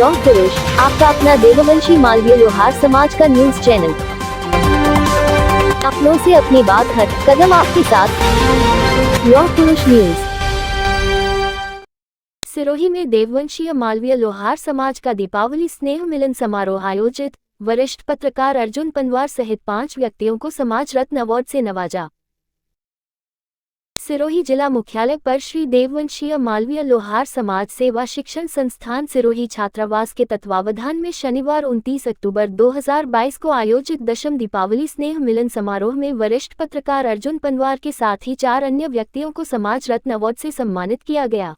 लौह पुरुष, आपका अपना देववंशी मालवीय लोहार समाज का न्यूज चैनल। अपनों से अपनी बात हर कदम आपके साथ। लौह पुरुष न्यूज। सिरोही में देववंशीय मालवीय लोहार समाज का दीपावली स्नेह मिलन समारोह आयोजित। वरिष्ठ पत्रकार अर्जुन पंवार सहित 5 व्यक्तियों को समाज रत्न अवार्ड से नवाजा। सिरोही जिला मुख्यालय पर श्री देववंशीय मालवीय लोहार समाज सेवा शिक्षण संस्थान सिरोही छात्रावास के तत्वावधान में शनिवार 29 अक्टूबर 2022 को आयोजित दशम दीपावली स्नेह मिलन समारोह में वरिष्ठ पत्रकार अर्जुन पंवार के साथ ही 4 अन्य व्यक्तियों को समाज रत्न अवार्ड से सम्मानित किया गया।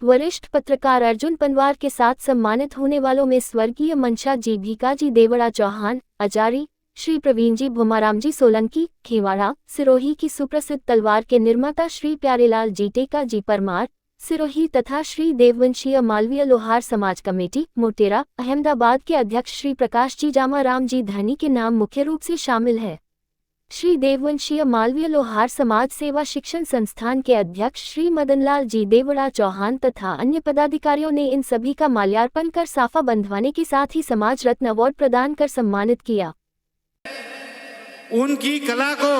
वरिष्ठ पत्रकार अर्जुन पंवार के साथ सम्मानित होने वालों में स्वर्गीय मनशा जी भीकाजी देवड़ा चौहान अजारी, श्री प्रवीण जी भुमाराम जी सोलंकी खेवाड़ा, सिरोही की सुप्रसिद्ध तलवार के निर्माता श्री प्यारेलाल जी टेका जी परमार सिरोही तथा श्री देववंशीय मालवीय लोहार समाज कमेटी मोटेरा अहमदाबाद के अध्यक्ष श्री प्रकाश जी जामाराम जी धनी के नाम मुख्य रूप से शामिल है। श्री देववंशीय मालवीय लोहार समाज सेवा शिक्षण संस्थान के अध्यक्ष श्री मदनलाल जी देवड़ा चौहान तथा अन्य पदाधिकारियों ने इन सभी का माल्यार्पण कर साफा बंधवाने के साथ ही समाज रत्न अवार्ड प्रदान कर सम्मानित किया। उनकी कला को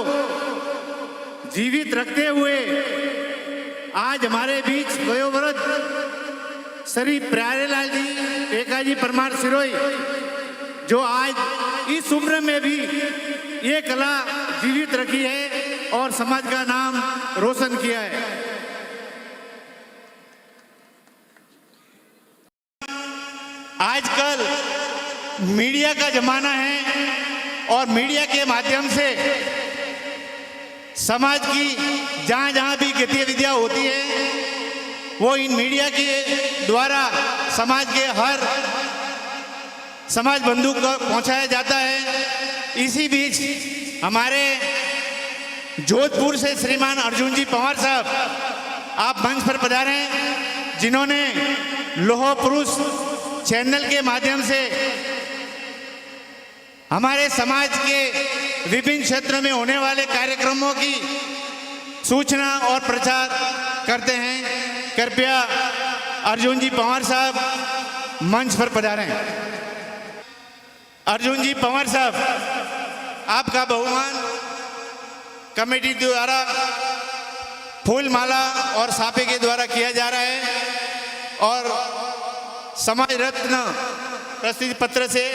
जीवित रखते हुए आज हमारे बीच वयोवृद्ध श्री प्यारेलाल जी टेका जी परमार सिरोही, जो आज इस उम्र में भी ये कला जीवित रखी है और समाज का नाम रोशन किया है। आजकल मीडिया का जमाना है और मीडिया के माध्यम से समाज की जहाँ जहाँ भी गतिविधियाँ होती है वो इन मीडिया के द्वारा समाज के हर समाज बंधु को पहुँचाया जाता है। इसी बीच हमारे जोधपुर से श्रीमान अर्जुन जी पंवार साहब आप मंच पर पधारे, जिन्होंने लौह पुरुष चैनल के माध्यम से हमारे समाज के विभिन्न क्षेत्रों में होने वाले कार्यक्रमों की सूचना और प्रचार करते हैं। कृपया अर्जुन जी पंवार साहब मंच पर पधारें। अर्जुन जी पंवार साहब, आपका बहुमान कमेटी द्वारा फूल माला और साफे के द्वारा किया जा रहा है और समाज रत्न प्रसिद्ध पत्र से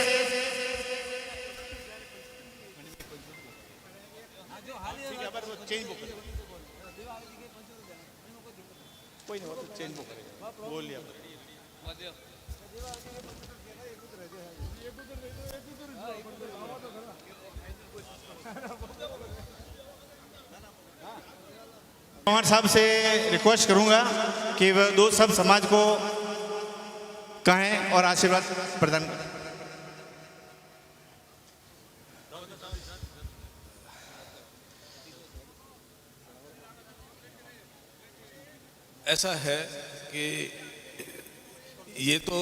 पंवार साहब से रिक्वेस्ट करूंगा कि वह 2 सब समाज को कहें और आशीर्वाद प्रदान करें। ऐसा है कि ये तो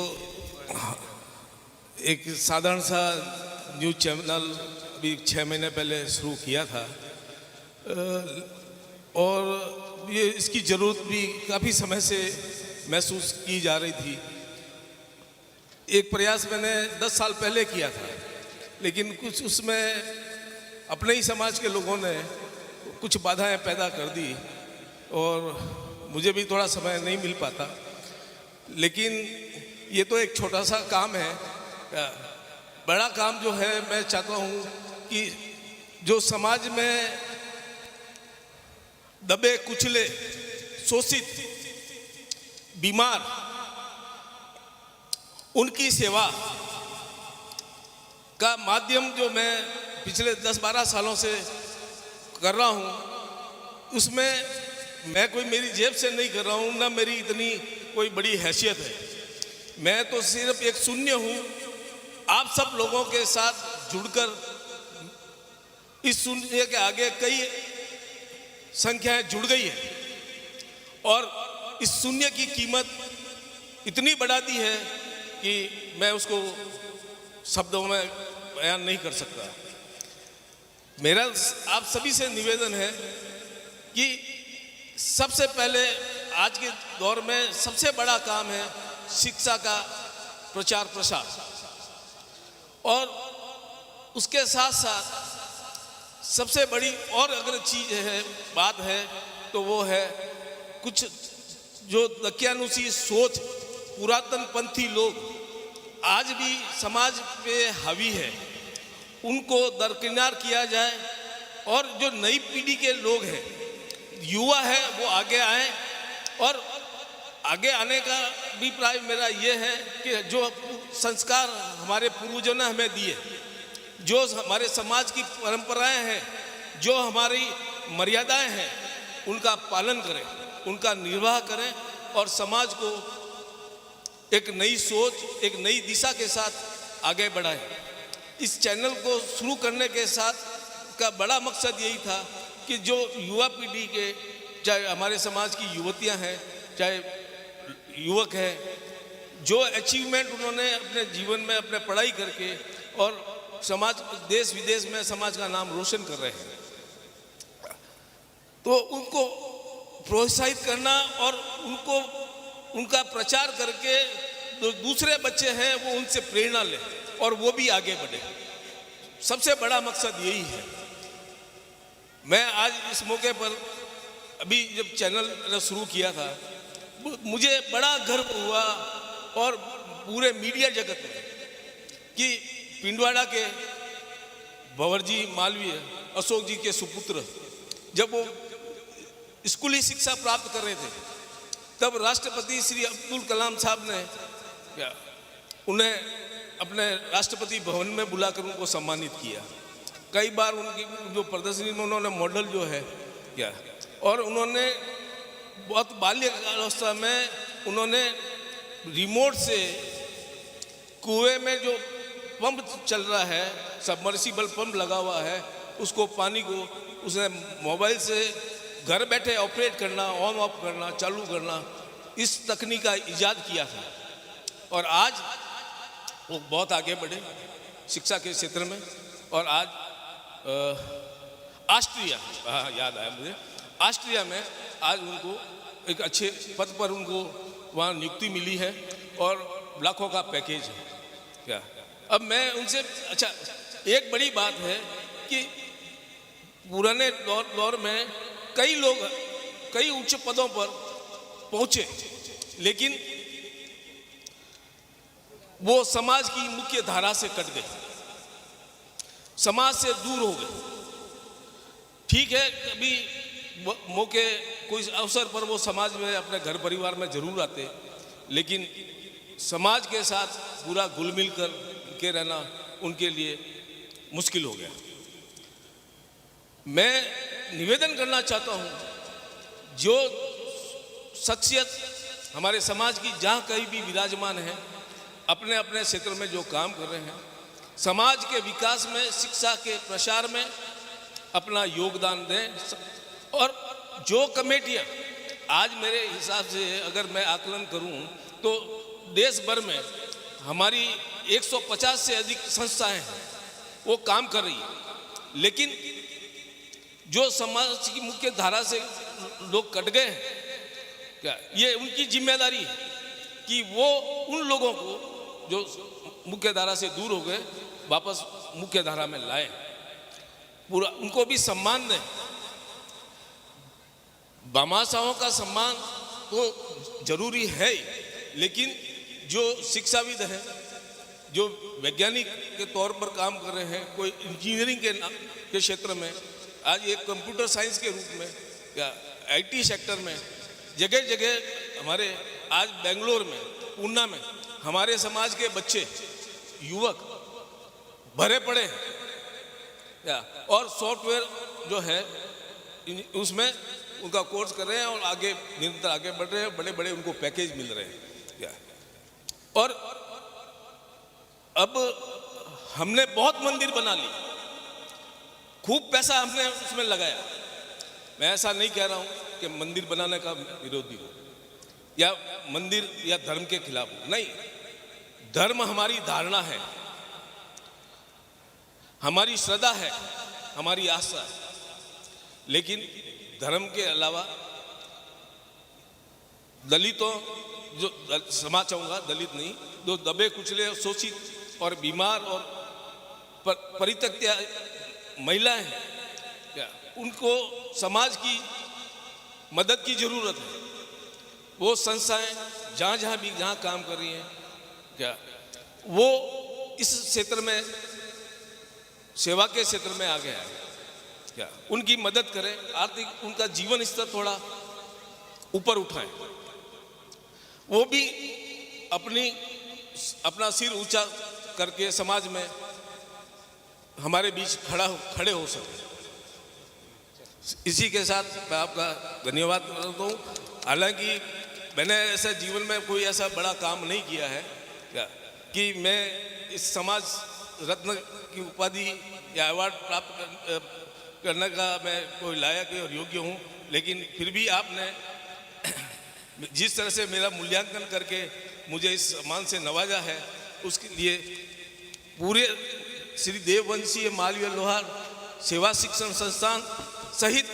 एक साधारण सा न्यूज़ चैनल भी 6 महीने पहले शुरू किया था और ये इसकी ज़रूरत भी काफ़ी समय से महसूस की जा रही थी। एक प्रयास मैंने 10 साल पहले किया था, लेकिन कुछ उसमें अपने ही समाज के लोगों ने कुछ बाधाएं पैदा कर दी और मुझे भी थोड़ा समय नहीं मिल पाता। लेकिन ये तो एक छोटा सा काम है। बड़ा काम जो है, मैं चाहता हूँ कि जो समाज में दबे कुचले, शोषित, बीमार, उनकी सेवा का माध्यम जो मैं पिछले 10-12 सालों से कर रहा हूँ, उसमें मैं कोई मेरी जेब से नहीं कर रहा हूँ, ना मेरी इतनी कोई बड़ी हैसियत है। मैं तो सिर्फ एक शून्य हूँ। आप सब लोगों के साथ जुड़कर इस शून्य के आगे कई संख्याएं जुड़ गई है और इस शून्य की कीमत इतनी बढ़ा दी है कि मैं उसको शब्दों में बयान नहीं कर सकता। मेरा आप सभी से निवेदन है कि सबसे पहले आज के दौर में सबसे बड़ा काम है शिक्षा का प्रचार प्रसार, और उसके साथ साथ सबसे बड़ी और अगर चीज है, बात है, तो वो है कुछ जो दकियानुसी सोच पुरातन पंथी लोग आज भी समाज पे हावी है, उनको दरकिनार किया जाए, और जो नई पीढ़ी के लोग हैं, युवा है, वो आगे आए। और आगे आने का अभिप्राय मेरा ये है कि जो संस्कार हमारे पूर्वजों ने हमें दिए, जो हमारे समाज की परंपराएं हैं, जो हमारी मर्यादाएं हैं, उनका पालन करें, उनका निर्वाह करें, और समाज को एक नई सोच, एक नई दिशा के साथ आगे बढ़ाएं। इस चैनल को शुरू करने के साथ का बड़ा मकसद यही था कि जो युवा पीढ़ी के, चाहे हमारे समाज की युवतियां हैं, चाहे युवक हैं, जो अचीवमेंट उन्होंने अपने जीवन में अपने पढ़ाई करके और समाज, देश विदेश में समाज का नाम रोशन कर रहे हैं, तो उनको प्रोत्साहित करना और उनको उनका प्रचार करके जो दूसरे बच्चे हैं वो उनसे प्रेरणा लें और वो भी आगे बढ़े। सबसे बड़ा मकसद यही है। मैं आज इस मौके पर, अभी जब चैनल शुरू किया था, मुझे बड़ा गर्व हुआ और पूरे मीडिया जगत में कि पिंडवाड़ा के भंवर जी मालवीय, अशोक जी के सुपुत्र, जब वो स्कूली शिक्षा प्राप्त कर रहे थे, तब राष्ट्रपति श्री अब्दुल कलाम साहब ने उन्हें अपने राष्ट्रपति भवन में बुलाकर उनको सम्मानित किया। कई बार उनकी जो प्रदर्शनी में उन्होंने मॉडल जो है क्या, और उन्होंने बहुत बाल्यकावस्था में उन्होंने रिमोट से कुएं में जो पंप चल रहा है, सबमर्सिबल पंप लगा हुआ है, उसको पानी को उसने मोबाइल से घर बैठे ऑपरेट करना, ऑन ऑफ करना, चालू करना, इस तकनीक का इजाद किया था। और आज वो बहुत आगे बढ़े शिक्षा के क्षेत्र में, और आज ऑस्ट्रिया, हाँ याद आया मुझे, ऑस्ट्रिया में आज उनको एक अच्छे पद पर उनको वहाँ नियुक्ति मिली है और लाखों का पैकेज है क्या। अब मैं उनसे, अच्छा एक बड़ी बात है कि पुराने दौर में कई लोग कई उच्च पदों पर पहुंचे, लेकिन वो समाज की मुख्य धारा से कट गए, समाज से दूर हो गए। ठीक है, कभी मौके, कोई अवसर पर वो समाज में अपने घर परिवार में जरूर आते, लेकिन समाज के साथ पूरा घुल मिल कर के रहना उनके लिए मुश्किल हो गया। मैं निवेदन करना चाहता हूँ, जो शख्सियत हमारे समाज की जहाँ कहीं भी विराजमान है, अपने अपने क्षेत्र में जो काम कर रहे हैं, समाज के विकास में, शिक्षा के प्रसार में अपना योगदान दें। और जो कमेटियाँ आज मेरे हिसाब से अगर मैं आकलन करूं तो देश भर में हमारी 150 से अधिक संस्थाएं हैं, वो काम कर रही है, लेकिन जो समाज की मुख्य धारा से लोग कट गए हैं क्या, ये उनकी जिम्मेदारी है कि वो उन लोगों को जो मुख्य धारा से दूर हो गए वापस मुख्य धारा में लाएं, पूरा उनको भी सम्मान दें। भामाशाहों का सम्मान तो जरूरी है ही, लेकिन जो शिक्षाविद हैं, जो वैज्ञानिक के तौर पर काम कर रहे हैं, कोई इंजीनियरिंग के क्षेत्र में, आज एक कंप्यूटर साइंस के रूप में या आईटी सेक्टर में जगह जगह हमारे, आज बेंगलोर में, पूना में हमारे समाज के बच्चे, युवक भरे पड़े हैं या, और सॉफ्टवेयर जो है उसमें उनका कोर्स कर रहे हैं और आगे निरंतर आगे बढ़ रहे हैं, बड़े बड़े उनको पैकेज मिल रहे हैं या। और अब हमने बहुत मंदिर बना ली, खूब पैसा हमने उसमें लगाया। मैं ऐसा नहीं कह रहा हूं कि मंदिर बनाने का विरोधी हो या मंदिर या धर्म के खिलाफ हो, नहीं। धर्म हमारी धारणा है, हमारी श्रद्धा है, हमारी आस्था है, लेकिन धर्म के अलावा दलितों, जो क्षमा चाहूंगा, दलित नहीं, जो दबे कुचले, शोषित और बीमार और परित्यक्त महिलाएं हैं, क्या उनको समाज की मदद की ज़रूरत है। वो संस्थाएं जहाँ भी काम कर रही हैं, क्या वो इस क्षेत्र में, सेवा के क्षेत्र में आगे आए, क्या उनकी मदद करें, आर्थिक उनका जीवन स्तर थोड़ा ऊपर उठाएं, वो भी अपना सिर ऊंचा करके समाज में हमारे बीच खड़े हो सके। इसी के साथ मैं आपका धन्यवाद करता हूँ। हालांकि मैंने ऐसा जीवन में कोई ऐसा बड़ा काम नहीं किया है क्या कि मैं इस समाज रत्न की उपाधि या अवार्ड प्राप्त करने का मैं कोई लायक और योग्य हूँ, लेकिन फिर भी आपने जिस तरह से मेरा मूल्यांकन करके मुझे इस सम्मान से नवाजा है, उसके लिए पूरे श्री देववंशीय मालवीय लोहार सेवा शिक्षण संस्थान सहित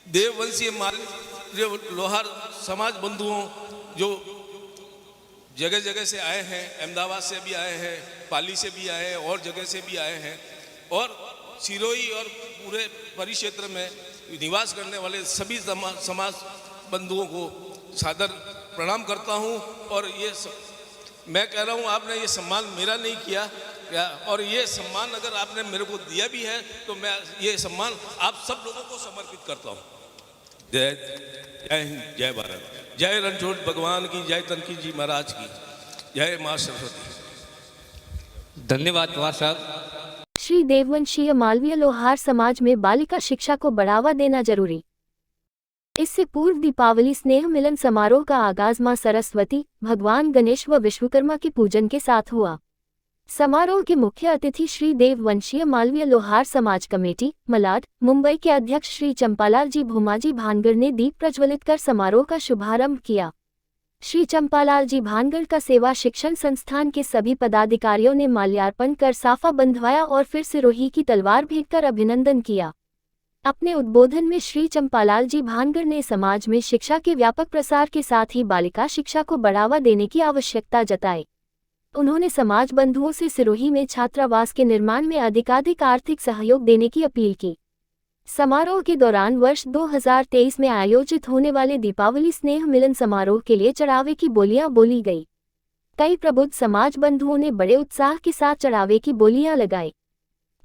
देववंशीय मालवीय लोहार समाज बंधुओं जो जगह जगह से आए हैं, अहमदाबाद से भी आए हैं, पाली से भी आए हैं और जगह से भी आए हैं, और सिरोही और पूरे परिक्षेत्र में निवास करने वाले सभी समाज बंधुओं को सादर प्रणाम करता हूं। और ये मैं कह रहा हूं, आपने ये सम्मान मेरा नहीं किया, और ये सम्मान अगर आपने मेरे को दिया भी है तो मैं ये सम्मान आप सब लोगों को समर्पित करता हूं। जय हिंद, जय भारत, जय रणछोड़ भगवान की, जय तनकी जी महाराज की, जय माँ सरस्वती। धन्यवाद पवार साहब। श्री देववंशीय मालवीय लोहार समाज में बालिका शिक्षा को बढ़ावा देना जरूरी। इससे पूर्व दीपावली स्नेह मिलन समारोह का आगाज मां सरस्वती, भगवान गणेश व विश्वकर्मा के पूजन के साथ हुआ। समारोह के मुख्य अतिथि श्री देववंशीय मालवीय लोहार समाज कमेटी मलाड मुंबई के अध्यक्ष श्री चंपालाल जी भूमाजी भानगढ़ ने दीप प्रज्वलित कर समारोह का शुभारंभ किया। श्री चंपालाल जी भानगढ़ का सेवा शिक्षण संस्थान के सभी पदाधिकारियों ने माल्यार्पण कर साफा बंधवाया और फिर सिरोही की तलवार भेंट कर अभिनंदन किया। अपने उद्बोधन में श्री चंपालाल जी भानगढ़ ने समाज में शिक्षा के व्यापक प्रसार के साथ ही बालिका शिक्षा को बढ़ावा देने की आवश्यकता जताई। उन्होंने समाज बंधुओं से सिरोही में छात्रावास के निर्माण में अधिकाधिक आर्थिक सहयोग देने की अपील की। समारोह के दौरान वर्ष 2023 में आयोजित होने वाले दीपावली स्नेह मिलन समारोह के लिए चढ़ावे की बोलियां बोली गई। कई प्रबुद्ध समाज बंधुओं ने बड़े उत्साह के साथ चढ़ावे की बोलियां लगाई।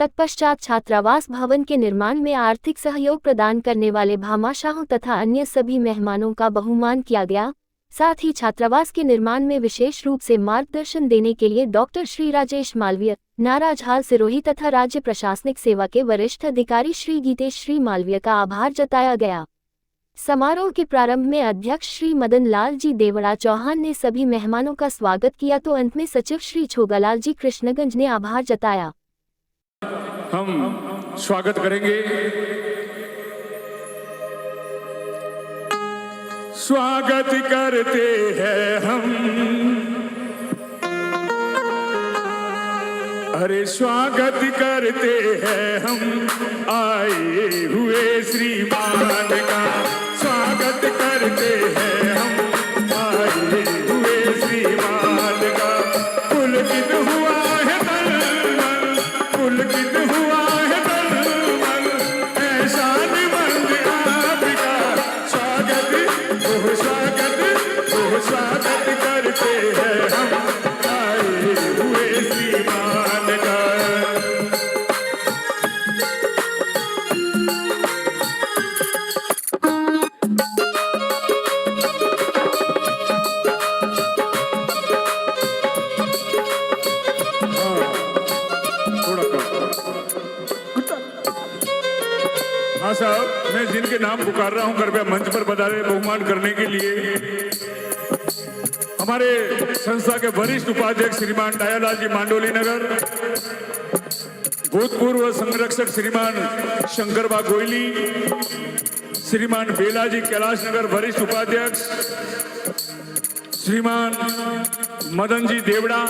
तत्पश्चात छात्रावास भवन के निर्माण में आर्थिक सहयोग प्रदान करने वाले भामाशाहों तथा अन्य सभी मेहमानों का बहुमान किया गया। साथ ही छात्रावास के निर्माण में विशेष रूप से मार्गदर्शन देने के लिए डॉक्टर श्री राजेश मालवीय, नाराज हाल सिरोही तथा राज्य प्रशासनिक सेवा के वरिष्ठ अधिकारी श्री गीतेश श्री मालवीय का आभार जताया गया। समारोह के प्रारंभ में अध्यक्ष श्री मदन लाल जी देवड़ा चौहान ने सभी मेहमानों का स्वागत किया तो अंत में सचिव श्री छोगालाल जी कृष्णगंज ने आभार जताया। हम स्वागत करेंगे। स्वागत करते हैं हम, अरे स्वागत करते हैं हम आए हुए श्रीमान का। स्वागत करते हैं हम आए हुए श्रीमान का। पुलकित हुआ है तन मन, पुलकित हुआ है तन मन, ऐसा निबंध आपका। स्वागत वो स्वागत करते हैं हम आए हुए श्रीमान का। हाँ साहब, मैं जिनके नाम पुकार रहा हूं कृपया मंच पर पधारे बहुमान करने के लिए। हमारे संस्था के वरिष्ठ उपाध्यक्ष श्रीमान दयालाल जी मांडोली नगर, भूतपूर्व संरक्षक श्रीमान शंकरबा गोयली, श्रीमान बेला जी कैलाश नगर वरिष्ठ उपाध्यक्ष, श्रीमान मदन जी देवड़ा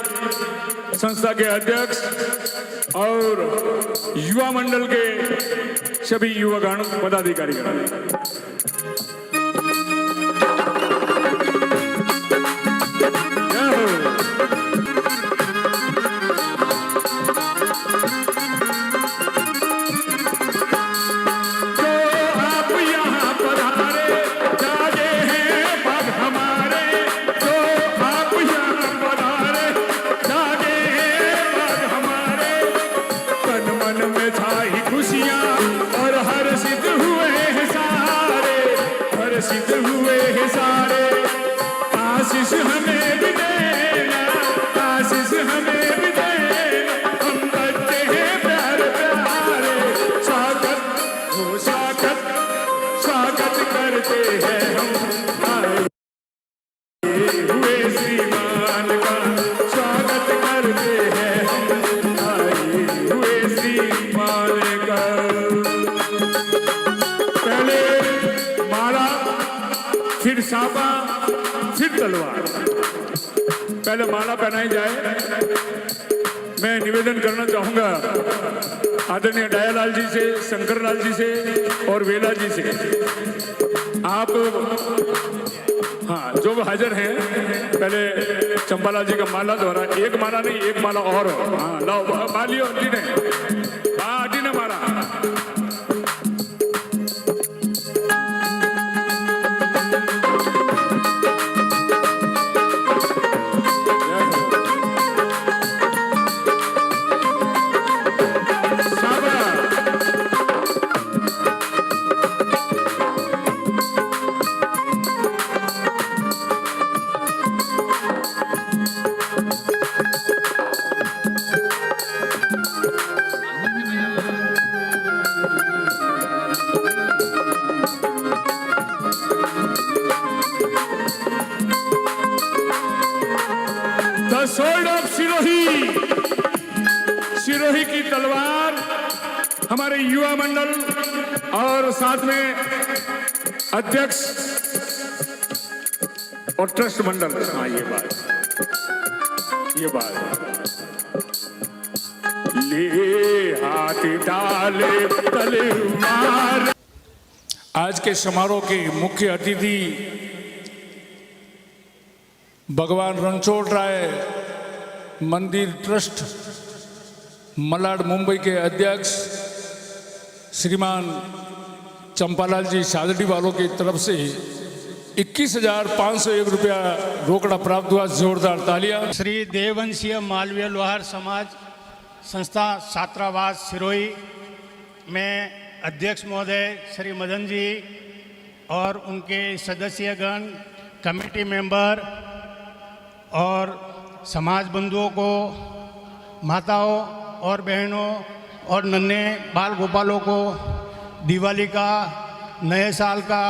संस्था के अध्यक्ष, और युवा मंडल के सभी युवागण पदाधिकारी। तलवार। पहले माला पहनाई जाए। मैं निवेदन करना चाहूंगा आदरणीय डायालाल जी से, शंकरलाल जी से और वेला जी से। आप हाँ, जो हाजिर हैं, पहले चंपालाल जी का माला द्वारा, एक माला नहीं, एक माला और। हाँ, लाओ मालियो आंटी ने, हाँ आंटी ने माला। The sword of सिरोही की तलवार हमारे युवा मंडल और साथ में अध्यक्ष और ट्रस्ट मंडल। हाँ, ये बात ले हाथ डाले तलवार। आज के समारोह के मुख्य अतिथि भगवान रणछोड़ राय मंदिर ट्रस्ट मलाड मुंबई के अध्यक्ष श्रीमान चंपालाल जी सादड़ी वालों की तरफ से 21,501 रुपया रोकड़ा प्राप्त हुआ। जोरदार तालियां। श्री देववंशीय मालवीय लोहार समाज संस्था छात्रावास सिरोही में अध्यक्ष महोदय श्री मदन जी और उनके सदस्यगण, कमेटी मेंबर और समाज बंधुओं को, माताओं और बहनों और नन्हे बाल गोपालों को दिवाली का, नए साल का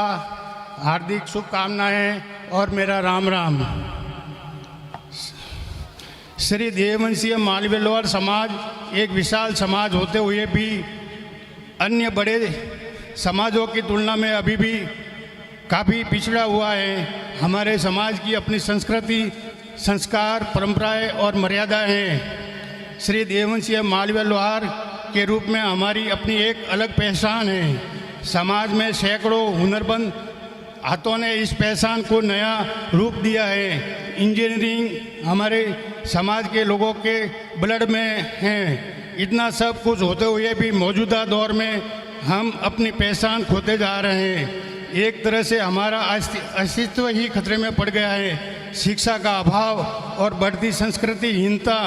हार्दिक शुभकामनाएं और मेरा राम राम। श्री देववंशीय मालवीय लोहार समाज एक विशाल समाज होते हुए भी अन्य बड़े समाजों की तुलना में अभी भी काफ़ी पिछड़ा हुआ है। हमारे समाज की अपनी संस्कृति, संस्कार, परंपराएं और मर्यादाएं हैं। श्री देववंशीय मालवीय लोहार के रूप में हमारी अपनी एक अलग पहचान है। समाज में सैकड़ों हुनरमंद हाथों ने इस पहचान को नया रूप दिया है। इंजीनियरिंग हमारे समाज के लोगों के ब्लड में है। इतना सब कुछ होते हुए भी मौजूदा दौर में हम अपनी पहचान खोते जा रहे हैं। एक तरह से हमारा अस्तित्व ही खतरे में पड़ गया है। शिक्षा का अभाव और बढ़ती संस्कृतिहीनता,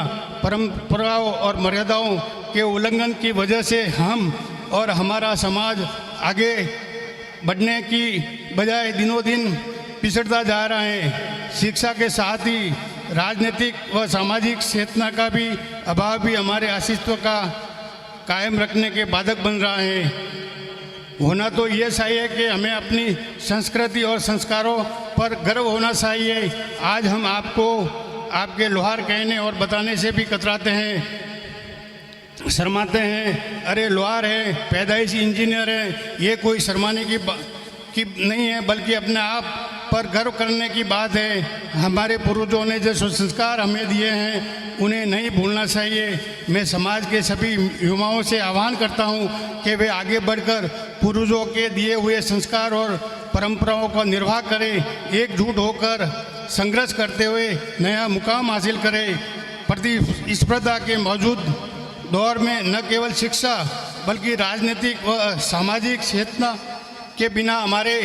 परंपराओं और मर्यादाओं के उल्लंघन की वजह से हम और हमारा समाज आगे बढ़ने की बजाय दिनों दिन पिछड़ता जा रहा है। शिक्षा के साथ ही राजनीतिक व सामाजिक चेतना का भी अभाव भी हमारे अस्तित्व का कायम रखने के बाधक बन रहा है। होना तो ये चाहिए कि हमें अपनी संस्कृति और संस्कारों पर गर्व होना चाहिए। आज हम आपको आपके लोहार कहने और बताने से भी कतराते हैं, शर्माते हैं। अरे लोहार है, पैदाइशी इंजीनियर है, ये कोई शर्माने की नहीं है, बल्कि अपने आप पर गर्व करने की बात है। हमारे पूर्वजों ने जो संस्कार हमें दिए हैं उन्हें नहीं भूलना चाहिए। मैं समाज के सभी युवाओं से आह्वान करता हूं कि वे आगे बढ़कर पूर्वजों के दिए हुए संस्कार और परंपराओं का निर्वाह करें, एकजुट होकर संघर्ष करते हुए नया मुकाम हासिल करें। प्रतिस्पर्धा के मौजूद दौर में न केवल शिक्षा बल्कि राजनीतिक व सामाजिक चेतना के बिना हमारे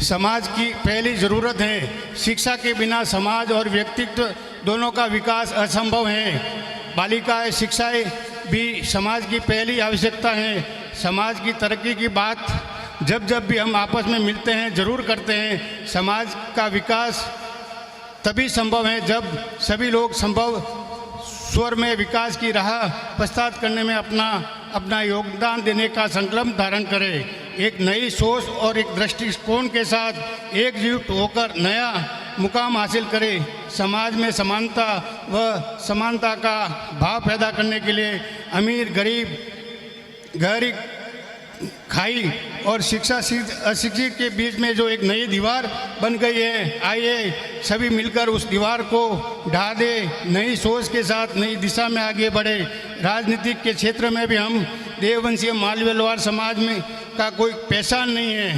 समाज की पहली ज़रूरत है। शिक्षा के बिना समाज और व्यक्तित्व दोनों का विकास असंभव है। बालिकाएं शिक्षाएं भी समाज की पहली आवश्यकता है। समाज की तरक्की की बात जब जब भी हम आपस में मिलते हैं ज़रूर करते हैं। समाज का विकास तभी संभव है जब सभी लोग संभव स्वर में विकास की राह प्रस्ताव करने में अपना योगदान देने का संकल्प धारण करें। एक नई सोच और एक दृष्टिकोण के साथ एकजुट होकर नया मुकाम हासिल करें। समाज में समानता व समानता का भाव पैदा करने के लिए अमीर गरीब खाई और शिक्षित अशिक्षित के बीच में जो एक नई दीवार बन गई है, आइए सभी मिलकर उस दीवार को ढा दे, नई सोच के साथ नई दिशा में आगे बढ़े। राजनीतिक के क्षेत्र में भी हम देववंशीय मालवीय लोहार समाज में का कोई पहचान नहीं है।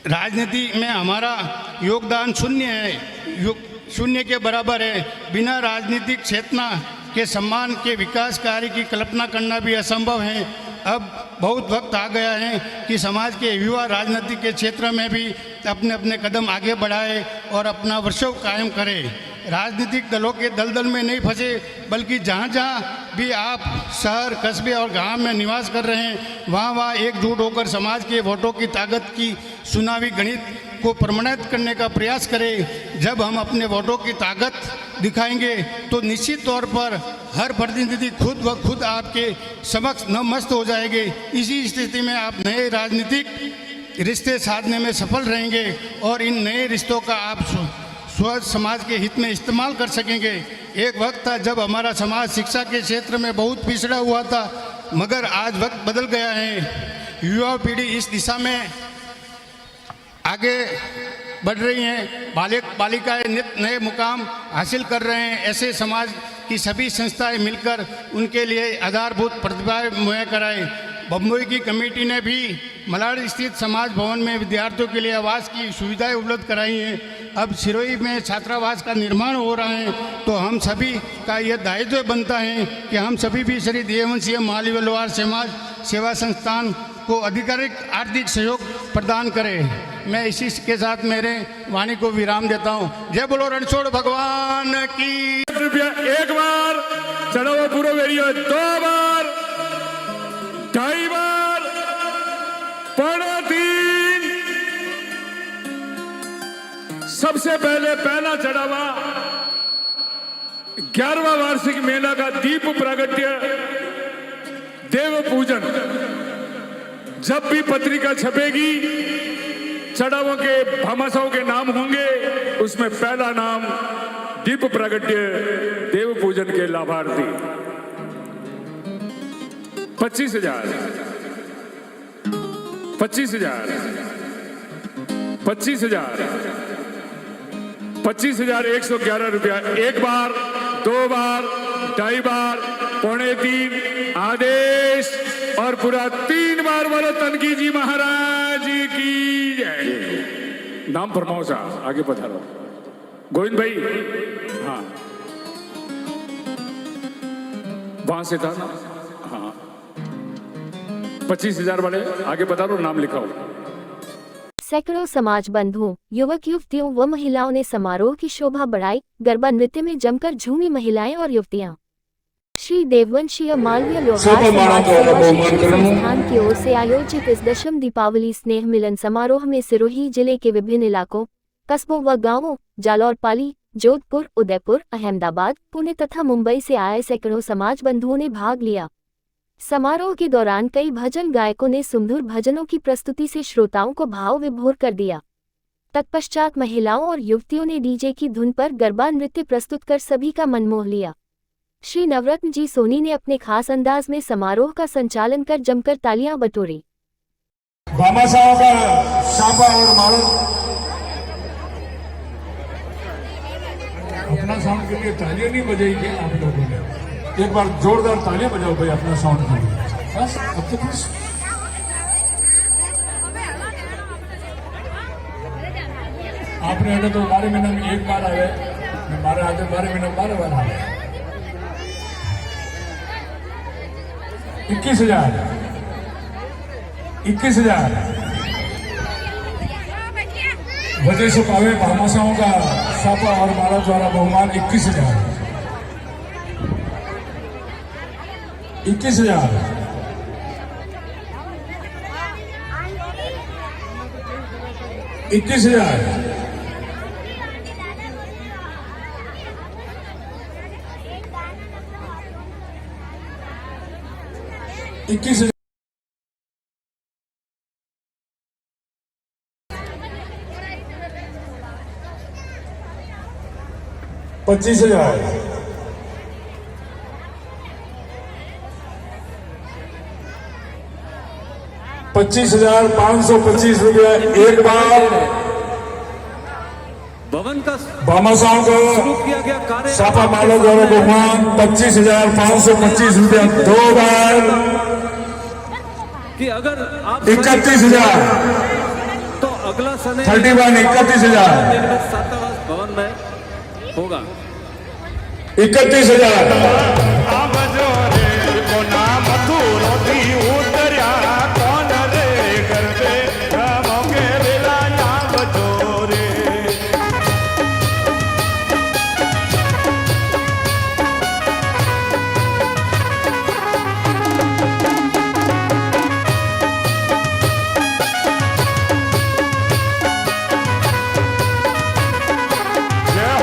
राजनीति में हमारा योगदान शून्य है, शून्य के बराबर है। बिना राजनीतिक चेतना के सम्मान के विकास कार्य की कल्पना करना भी असंभव है। अब बहुत वक्त आ गया है कि समाज के युवा राजनीति के क्षेत्र में भी अपने अपने कदम आगे बढ़ाए और अपना वर्चस्व कायम करें। राजनीतिक दलों के दलदल में नहीं फंसे, बल्कि जहाँ जहाँ भी आप शहर, कस्बे और गांव में निवास कर रहे हैं, वहाँ एकजुट होकर समाज के वोटों की ताकत की चुनावी गणित को प्रमाणित करने का प्रयास करें। जब हम अपने वोटों की ताकत दिखाएंगे तो निश्चित तौर पर हर प्रतिनिधि खुद व खुद आपके समक्ष नतमस्तक हो जाएंगे। इसी स्थिति में आप नए राजनीतिक रिश्ते साधने में सफल रहेंगे और इन नए रिश्तों का आप समाज के हित में इस्तेमाल कर सकेंगे। एक वक्त था जब हमारा समाज शिक्षा के क्षेत्र में बहुत पिछड़ा हुआ था, मगर आज वक्त बदल गया है। युवा पीढ़ी इस दिशा में आगे बढ़ रही हैं, बालक बालिकाएं नए मुकाम हासिल कर रहे हैं। ऐसे समाज की सभी संस्थाएं मिलकर उनके लिए आधारभूत प्रतिभाएं मुहैया कराएं। बम्बई की कमेटी ने भी मलाड स्थित समाज भवन में विद्यार्थियों के लिए आवास की सुविधाएं उपलब्ध कराई हैं। अब सिरोही में छात्रावास का निर्माण हो रहा है, तो हम सभी का यह दायित्व बनता है कि हम सभी भी श्री देववंशीय मालवीय लोहार समाज सेवा संस्थान को आधिकारिक आर्थिक सहयोग प्रदान करें। मैं इसी के साथ मेरे वाणी को विराम देता हूँ। जय बोलो रणछोड़ भगवान की। रुपया एक बार चढ़ा हुआ पूरा वेरियो, 2 बार, 2.5 बार, 3.5। सबसे पहले पहला चढ़ावा 11वां वार्षिक मेला का दीप प्रागट्य देव पूजन। जब भी पत्रिका छपेगी, चढ़ावों के भामाशाहों के नाम होंगे, उसमें पहला नाम दीप प्रागट्य देव पूजन के लाभार्थी 25,000, 25,000, 25,000, 25,111 रुपया। एक बार, 2 बार, 2.5 बार, 3.25 आदेश और पूरा 3 बार। बोलो तनकी जी महाराज की जय। नाम फरमाओ साहब, आगे पधारो। गोविंद भाई, हाँ वहां से था ना, हाँ 25,000 वाले आगे पधारो, नाम लिखाओ। सैकड़ों समाज बंधुओं, युवक युवतियों व महिलाओं ने समारोह की शोभा बढ़ाई। गरबा नृत्य में जमकर झूमी महिलाएं और युवतियां। श्री देववंशीय मालवीय लोहार समाज सेवा शिक्षण संस्थान की ओर से आयोजित इस दशम दीपावली स्नेह मिलन समारोह में सिरोही जिले के विभिन्न इलाकों, कस्बों व गांवों, जालौर, पाली, जोधपुर, उदयपुर, अहमदाबाद, पुणे तथा मुंबई से आए सैकड़ों समाज बंधुओं ने भाग लिया। समारोह के दौरान कई भजन गायकों ने सुमधुर भजनों की प्रस्तुति से श्रोताओं को भाव विभोर कर दिया। तत्पश्चात महिलाओं और युवतियों ने डीजे की धुन पर गरबा नृत्य प्रस्तुत कर सभी का मन मोह लिया। श्री नवरत्न जी सोनी ने अपने खास अंदाज में समारोह का संचालन कर जमकर तालियां बटोरी। भामाशाहों का शाबा और मारो। अपना साउंड के लिए तालियां नहीं बजाएंगे आप लोगों ने? एक बार जोरदार तालियां बजाओ भाई अपना साउंड के लिए। बस अब तो खुश। आपने अगर तो 12 महीने में एक बार आए, हमारे आगे 12 महीने 12 बार आए। 21,000, 21,000 वजह से पावे भामाशाहों का छापा और माला द्वारा बहुमान 21,000, 21,000, 21,000, 21,000, 25,000, 21,000, 25,525 रुपया एक बार। भवन का भामाशाह शुरू को किया गया कार्य छापा मालो द्वारा बहुमान 25,525 रुपया दो बार। कि अगर आप 31,000 तो अगला समय 31 31,000 निर्मित छात्रावास भवन में होगा। 31,000 जय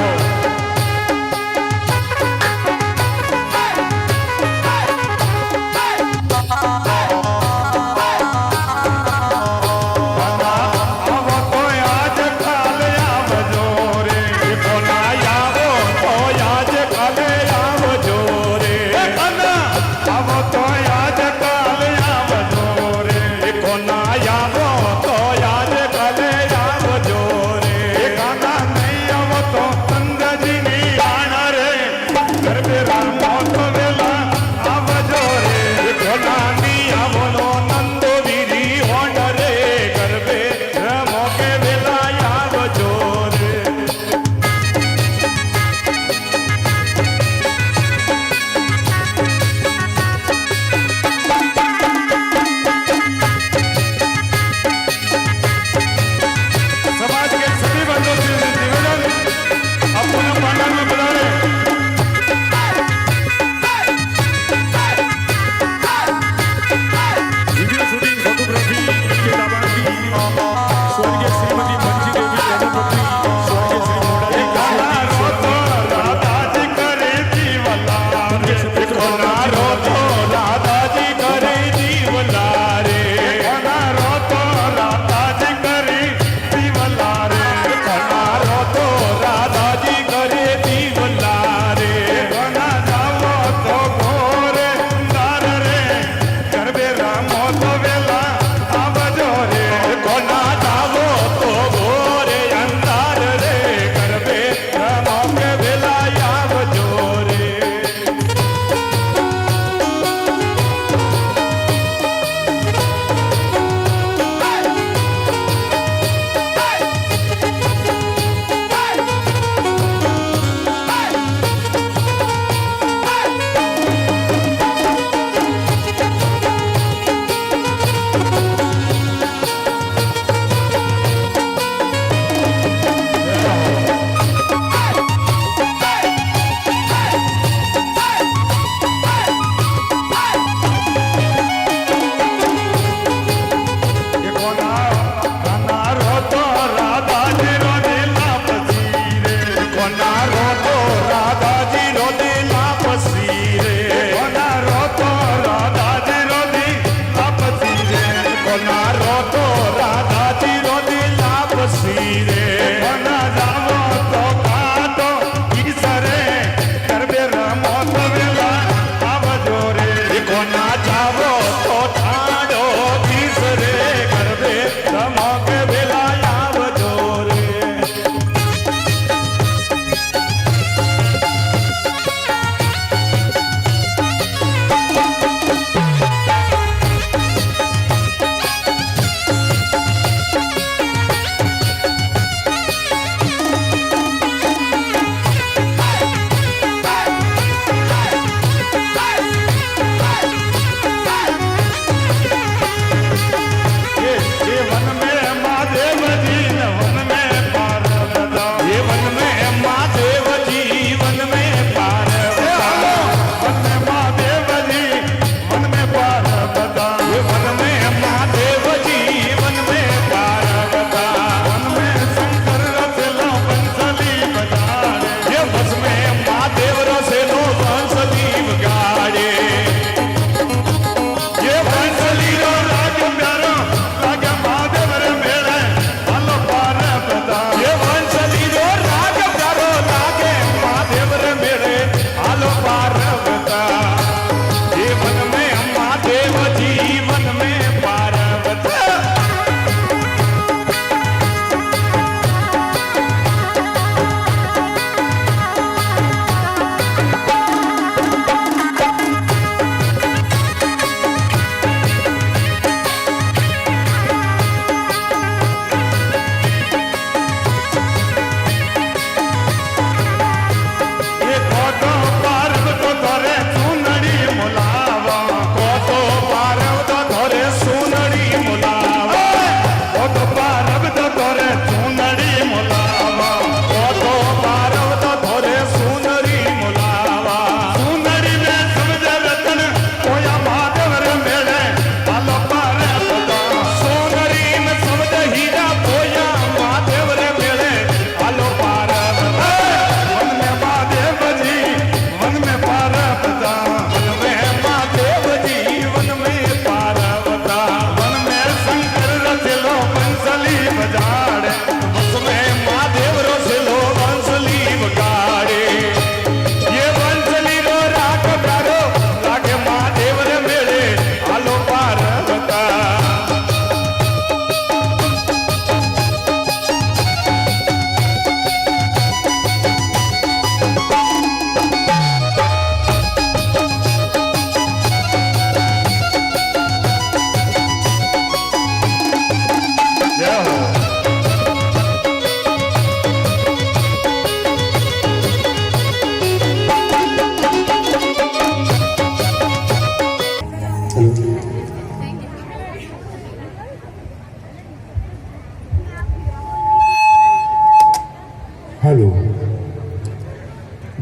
हेलो,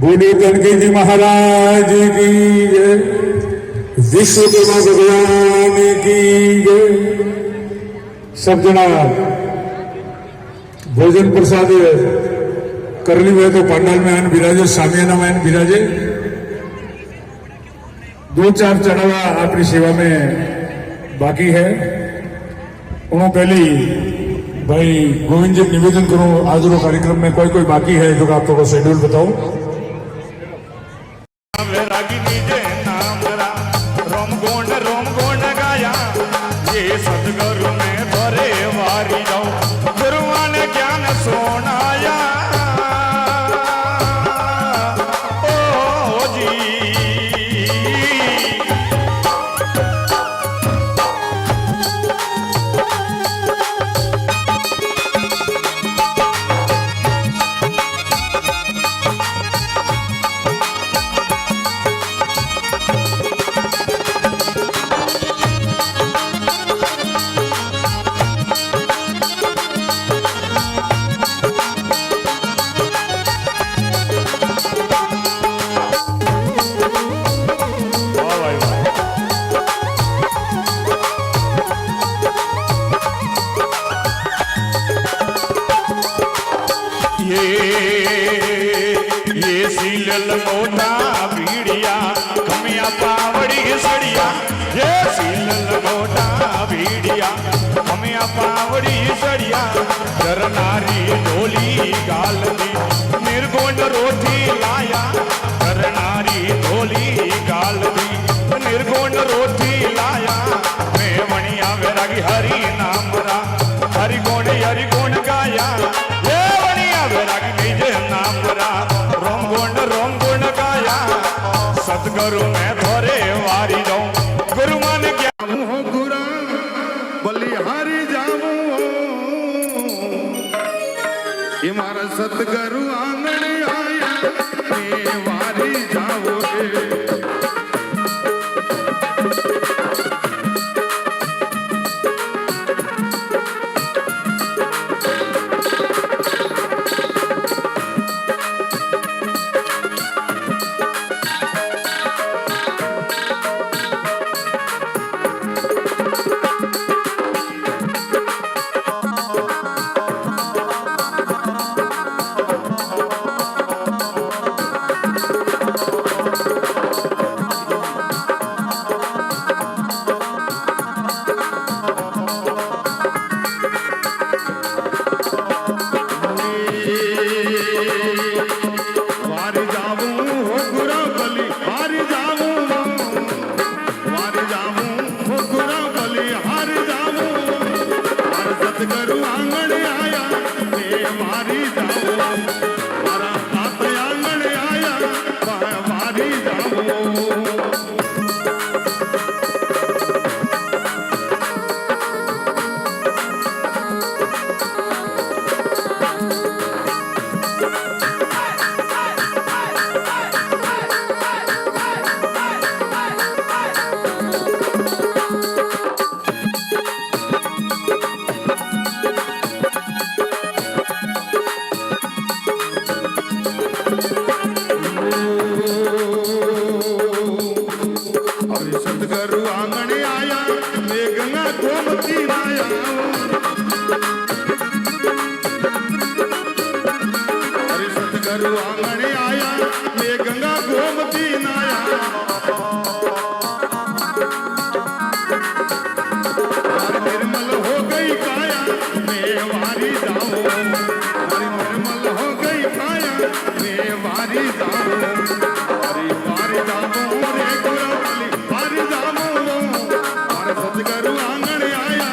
बोलो कनके जी महाराज की जय, विश्वकर्मा भगवान की जय। सब जना भोजन प्रसाद कर ली हुए तो पंडाल में आन बिराजे, सामियाना में आन बिराजे। 2-4 चढ़ावा अपनी सेवा में बाकी है। उन्होंने पहले भाई गोविंद जी निवेदन करूं, आज रो कार्यक्रम में कोई बाकी है जो आप तो शेड्यूल बताओ। रोम गोंड गाया ये सतगुरु में भरे वारी जाओ, गुरुआ ने ज्ञान सोनाया ओ जी। ये सीलल मोटा भीड़िया खमिया पावड़ी सड़िया, ये सीलल मोटा भीड़िया खमिया पावड़ी सड़िया। करनारी ढोली गाल दी निर्गुण रोटी लाया, करनारी ढोली गाल दी निर्गुण रोटी लाया। मैं वणिया वैरागी हरि नाम रा, हरि गुण गाया। ये वणिया वैरागी निज नाम रा, रोम गुण गाया। सतगुरु में भरे वारी जाऊं, गुरु मन ज्ञान हो गुरा बलिहारी जाऊं। ये मारा सतगुरु आंगन आया, ये वारी जाओ रे। सतगुरु आंगन आया,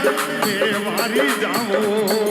वारी जाओ।